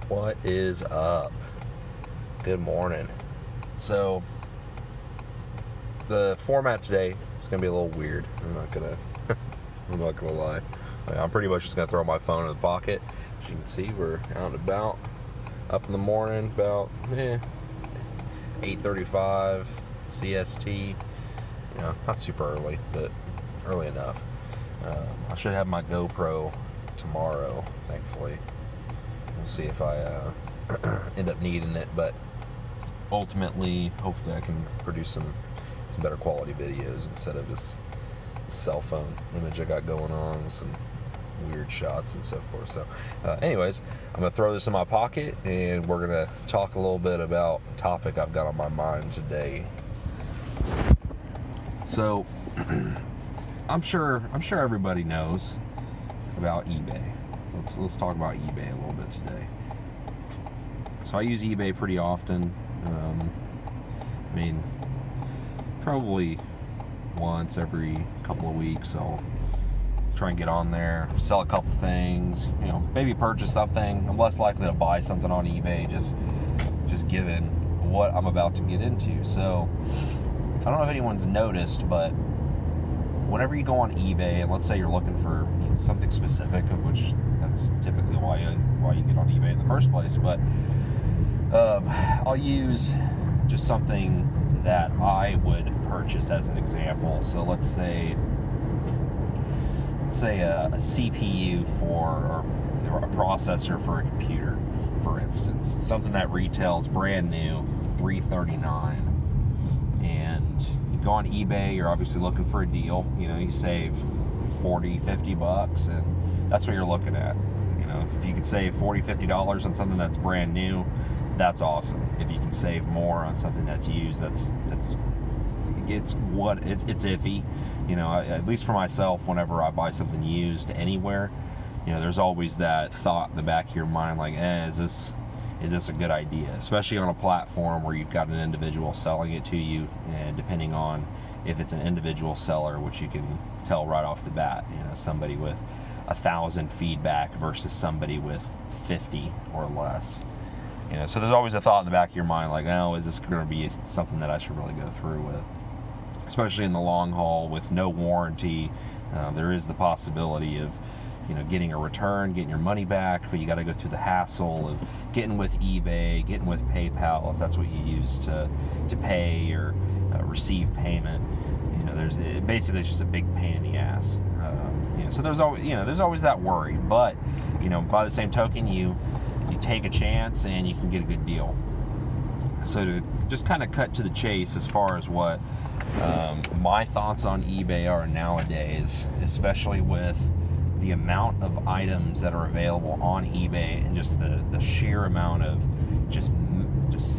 What is up? Good morning. So, the format today is going to be a little weird. I'm not gonna lie. I'm pretty much just going to throw my phone in the pocket. As you can see, we're out and about, up in the morning, about 8:35 CST. Not super early, but early enough. I should have my GoPro tomorrow, thankfully. We'll see if I end up needing it, but ultimately, hopefully I can produce some better quality videos instead of this cell phone image I got going on with some weird shots and so forth. So anyways, I'm going to throw this in my pocket and we're going to talk a little bit about a topic I've got on my mind today. So I'm sure everybody knows about eBay. Let's talk about eBay a little bit today. So I use eBay pretty often. Probably once every couple of weeks I'll try and get on there, sell a couple things, maybe purchase something. I'm less likely to buy something on eBay just given what I'm about to get into. So I don't know if anyone's noticed, but whenever you go on eBay and let's say you're looking for something specific, of which that's typically why you get on eBay in the first place, but I'll use just something that I would purchase as an example. So let's say a CPU or a processor for a computer, for instance, something that retails brand new $339, and you go on eBay, you're obviously looking for a deal. You save $40-50, and that's what you're looking at. If you could save $40-50 on something that's brand new, that's awesome. If you can save more on something that's used, it's iffy. At least for myself, whenever I buy something used anywhere, there's always that thought in the back of your mind, like, is this a good idea? Especially on a platform where you've got an individual selling it to you, and depending on if it's an individual seller, which you can tell right off the bat, somebody with 1,000 feedback versus somebody with 50 or less. So there's always a thought in the back of your mind, like, is this going to be something that I should really go through with? Especially in the long haul with no warranty, there is the possibility of, getting a return, getting your money back, but you got to go through the hassle of getting with eBay, getting with PayPal, if that's what you use to pay or receive payment. Basically it's just a big pain in the ass. So there's always that worry, but by the same token, you take a chance and you can get a good deal. So to just kind of cut to the chase as far as what my thoughts on eBay are nowadays, especially with the amount of items that are available on eBay and just the sheer amount of just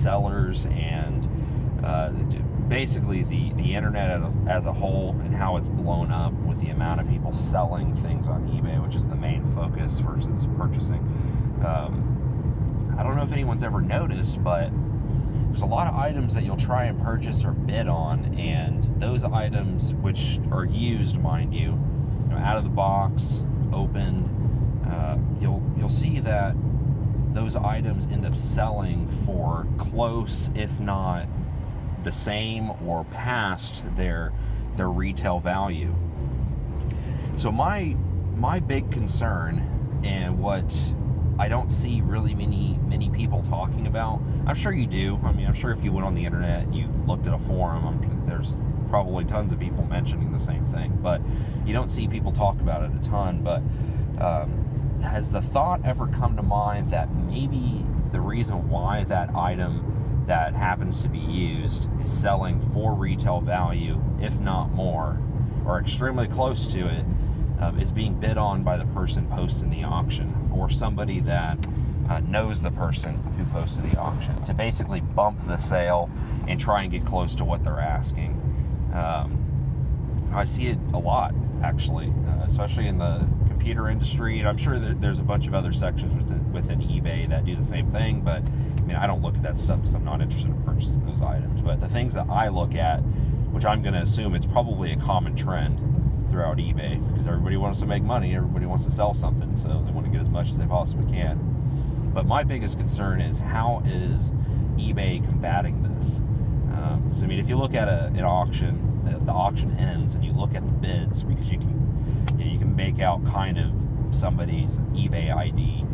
sellers and basically the internet as a whole, and how it's blown up with the amount of people selling things on eBay, which is the main focus versus purchasing. I don't know if anyone's ever noticed, but there's a lot of items that you'll try and purchase or bid on, and those items, which are used, mind you, out of the box, opened, you'll see that those items end up selling for close, if not the same or past their retail value. So my big concern, and what I don't see really many people talking about, I'm sure you do. I'm sure if you went on the internet and you looked at a forum, there's probably tons of people mentioning the same thing, but you don't see people talk about it a ton. But has the thought ever come to mind that maybe the reason why that item that happens to be used is selling for retail value, if not more, or extremely close to it, is being bid on by the person posting the auction, or somebody that knows the person who posted the auction, to basically bump the sale and try and get close to what they're asking? I see it a lot, actually, especially in the computer industry, and I'm sure there's a bunch of other sections within eBay that do the same thing, but I don't look at that stuff because I'm not interested in purchasing those items. But the things that I look at, which I'm going to assume it's probably a common trend throughout eBay, because everybody wants to make money, everybody wants to sell something, so they want to get as much as they possibly can. But my biggest concern is, how is eBay combating this? Because I mean, if you look at an auction, the auction ends, and you look at the bids, because you can make out kind of somebody's eBay ID.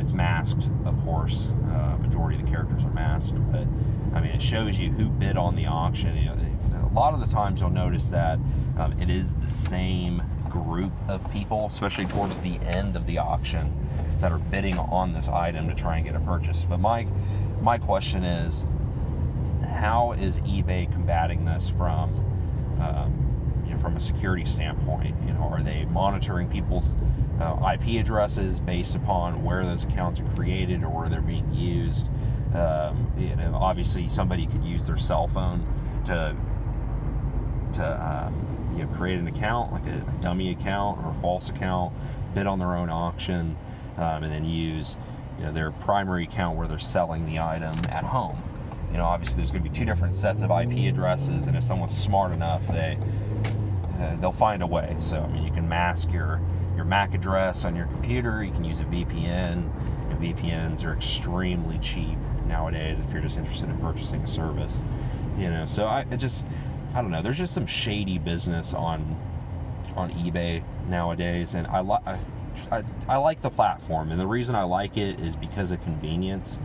It's masked, of course. Majority of the characters are masked, but I mean, it shows you who bid on the auction. You know, a lot of the times you'll notice that it is the same group of people, especially towards the end of the auction, that are bidding on this item to try and get a purchase. But my question is, how is eBay combating this from a security standpoint? You know, are they monitoring people's IP addresses based upon where those accounts are created or where they're being used? You know, obviously somebody could use their cell phone to create an account, like a dummy account or a false account, bid on their own auction, and then use their primary account where they're selling the item at home. You know, obviously there's going to be two different sets of IP addresses, and if someone's smart enough, they'll find a way. So I mean, you can mask your MAC address on your computer. You can use a VPN, and VPNs are extremely cheap nowadays if you're just interested in purchasing a service. You know, so I don't know. There's just some shady business on eBay nowadays, and I like the platform, and the reason I like it is because of convenience.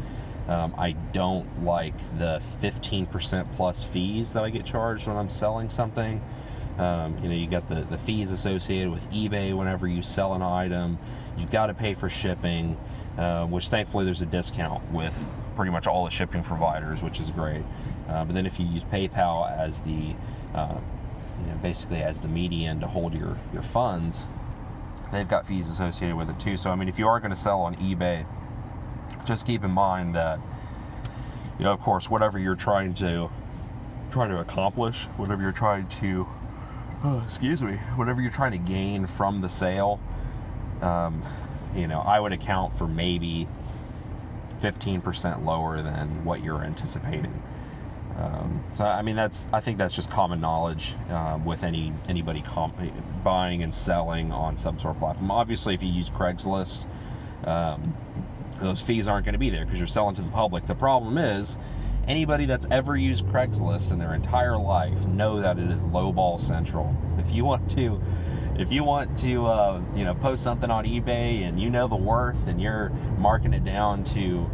I don't like the 15% plus fees that I get charged when I'm selling something. You got the fees associated with eBay whenever you sell an item. You've got to pay for shipping, which thankfully there's a discount with pretty much all the shipping providers, which is great. But then if you use PayPal as the basically as the median to hold your funds, they've got fees associated with it too. So I mean, if you are going to sell on eBay, just keep in mind that, of course, whatever you're trying to accomplish, whatever you're trying to whatever you're trying to gain from the sale, I would account for maybe 15% lower than what you're anticipating. So I mean, I think that's just common knowledge with anybody buying and selling on some sort of platform. Obviously, if you use Craigslist, those fees aren't going to be there because you're selling to the public. The problem is, anybody that's ever used Craigslist in their entire life know that it is lowball central. If you want to post something on eBay and the worth, and you're marking it down to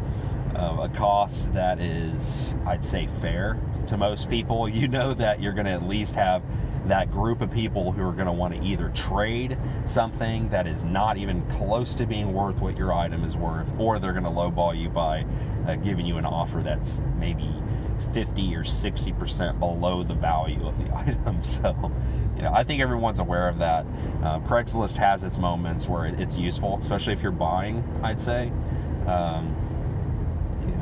a cost that is, I'd say, fair to most people, that you're going to at least have that group of people who are going to want to either trade something that is not even close to being worth what your item is worth, or they're going to lowball you by giving you an offer that's maybe 50 or 60% below the value of the item. So, I think everyone's aware of that. Craigslist has its moments where it's useful, especially if you're buying, I'd say.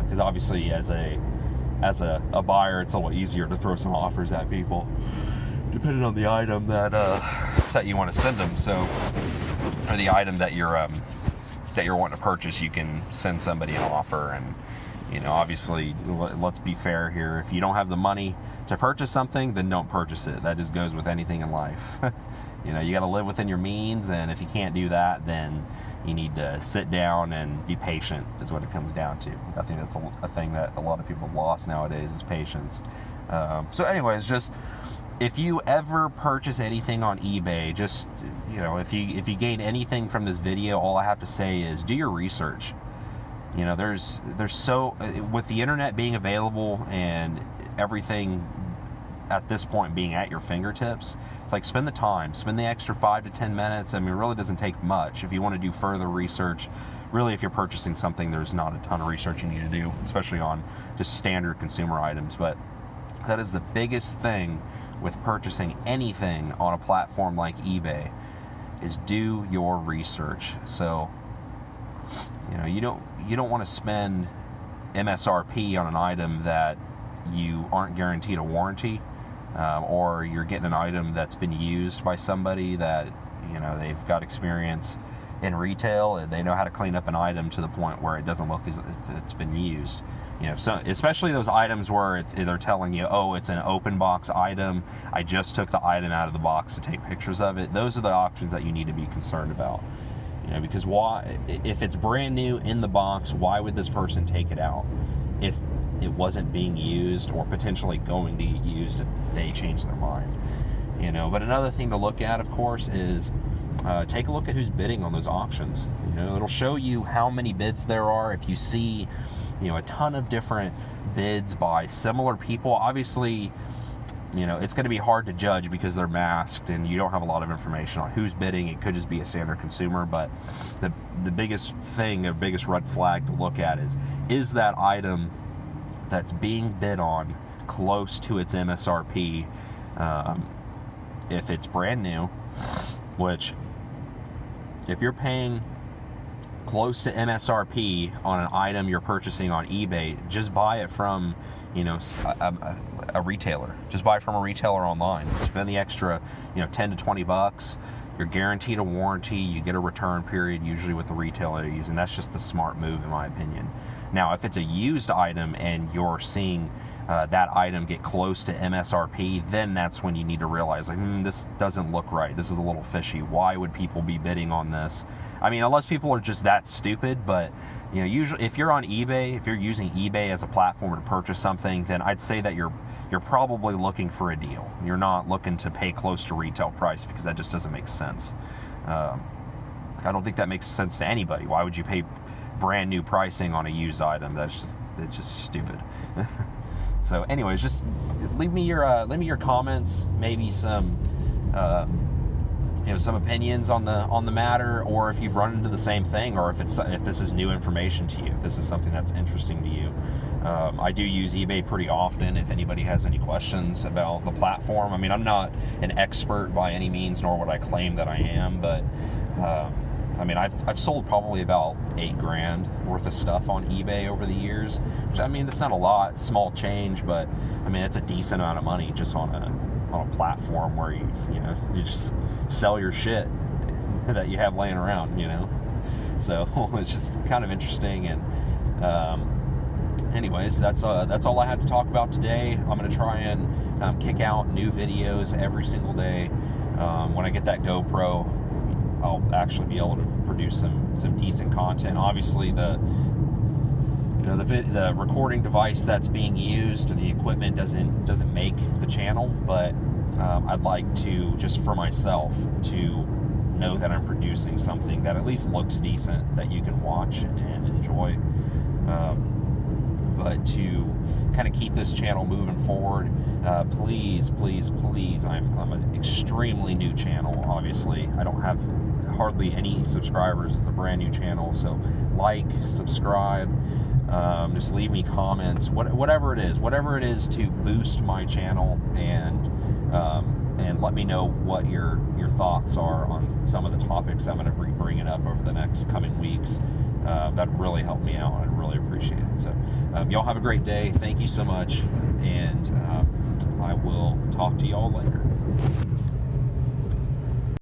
Because obviously as a buyer, it's a lot easier to throw some offers at people, depending on the item that you want to send them. So, or the item that you're wanting to purchase, you can send somebody an offer. And obviously, let's be fair here. If you don't have the money to purchase something, then don't purchase it. That just goes with anything in life. You got to live within your means, and if you can't do that, then you need to sit down and be patient, is what it comes down to. I think that's a thing that a lot of people have lost nowadays, is patience. So anyways, just if you ever purchase anything on eBay, just, if you gain anything from this video, all I have to say is do your research. There's with the internet being available and everything at this point being at your fingertips, it's like, spend the time, spend the extra 5 to 10 minutes. I mean, it really doesn't take much. If you want to do further research, really, if you're purchasing something, there's not a ton of research you need to do, especially on just standard consumer items. But that is the biggest thing with purchasing anything on a platform like eBay, is do your research. So, you don't want to spend MSRP on an item that you aren't guaranteed a warranty, or you're getting an item that's been used by somebody that they've got experience in retail, and they know how to clean up an item to the point where it doesn't look as if it's been used. So especially those items where they're telling you, oh, it's an open box item, I just took the item out of the box to take pictures of it. Those are the auctions that you need to be concerned about. You know, because why, if it's brand new in the box, why would this person take it out if it wasn't being used or potentially going to get used and they changed their mind? You know, but another thing to look at, of course, is take a look at who's bidding on those auctions. You know, it'll show you how many bids there are. If you see, you know, a ton of different bids by similar people, obviously, you know, it's going to be hard to judge because they're masked and you don't have a lot of information on who's bidding. It could just be a standard consumer, but the biggest thing, the biggest red flag to look at is that item that's being bid on close to its MSRP. If it's brand new, which if you're paying close to MSRP on an item you're purchasing on eBay, just buy it from, you know, a retailer. Just buy it from a retailer online. Spend the extra, you know, 10 to 20 bucks. You're guaranteed a warranty. You get a return period usually with the retailer you're using. That's just the smart move in my opinion. Now, if it's a used item and you're seeing that item get close to MSRP, then that's when you need to realize, like, this doesn't look right. This is a little fishy. Why would people be bidding on this? I mean, unless people are just that stupid, but, you know, usually if you're on eBay, if you're using eBay as a platform to purchase something, then I'd say that you're probably looking for a deal. You're not looking to pay close to retail price, because that just doesn't make sense. I don't think that makes sense to anybody. Why would you pay brand new pricing on a used item? It's just stupid. So anyways, just leave me your comments, maybe some you know, some opinions on the matter, or if you've run into the same thing, or if this is new information to you, if this is something that's interesting to you. I do use eBay pretty often if anybody has any questions about the platform. I mean, I'm not an expert by any means, nor would I claim that I am, but I mean, I've sold probably about $8,000 worth of stuff on eBay over the years, which, I mean, it's not a lot, small change, but I mean, it's a decent amount of money just on a platform where you just sell your shit that you have laying around, you know. So it's just kind of interesting. And anyways, that's all I had to talk about today. I'm gonna try and kick out new videos every single day. When I get that GoPro, I'll actually be able to produce some decent content. Obviously, the recording device that's being used, or the equipment doesn't make the channel, but I'd like to, just for myself, to know that I'm producing something that at least looks decent, that you can watch and enjoy. But to kind of keep this channel moving forward, please, I'm an extremely new channel. Obviously, I don't have hardly any subscribers. It's a brand new channel, so like, subscribe, just leave me comments, whatever it is to boost my channel, and let me know what your thoughts are on some of the topics I'm going to be bringing up over the next coming weeks. That'd really help me out. I'd really appreciate it. So y'all have a great day. Thank you so much, and I will talk to y'all later.